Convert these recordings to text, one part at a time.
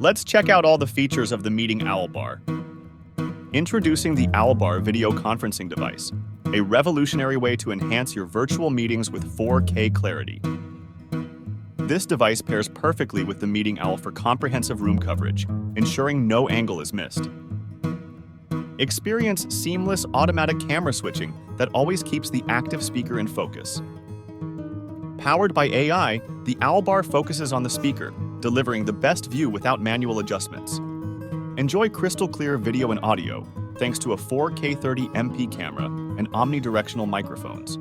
Let's check out all the features of the Meeting Owl Bar. Introducing the Owl Bar video conferencing device, a revolutionary way to enhance your virtual meetings with 4K clarity. This device pairs perfectly with the Meeting Owl for comprehensive room coverage, ensuring no angle is missed. Experience seamless automatic camera switching that always keeps the active speaker in focus. Powered by AI, the Owl Bar focuses on the speaker, delivering the best view without manual adjustments. Enjoy crystal clear video and audio, thanks to a 4K 30MP camera and omnidirectional microphones.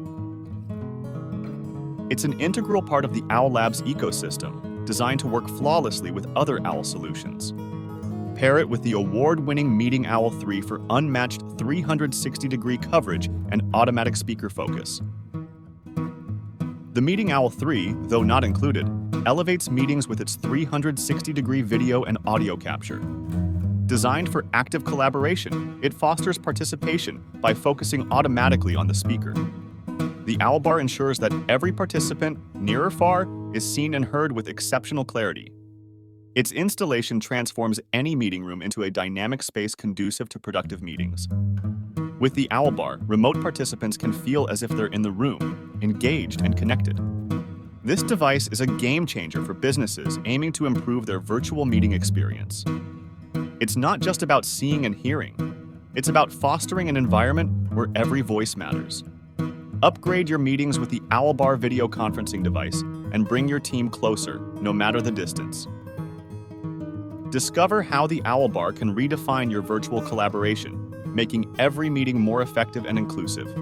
It's an integral part of the Owl Labs ecosystem, designed to work flawlessly with other Owl solutions. Pair it with the award-winning Meeting Owl 3 for unmatched 360-degree coverage and automatic speaker focus. The Meeting Owl 3, though not included, elevates meetings with its 360-degree video and audio capture. Designed for active collaboration, it fosters participation by focusing automatically on the speaker. The Owl Bar ensures that every participant, near or far, is seen and heard with exceptional clarity. Its installation transforms any meeting room into a dynamic space conducive to productive meetings. With the Owl Bar, remote participants can feel as if they're in the room, engaged and connected. This device is a game changer for businesses aiming to improve their virtual meeting experience. It's not just about seeing and hearing. It's about fostering an environment where every voice matters. Upgrade your meetings with the Owl Bar video conferencing device and bring your team closer, no matter the distance. Discover how the Owl Bar can redefine your virtual collaboration, making every meeting more effective and inclusive.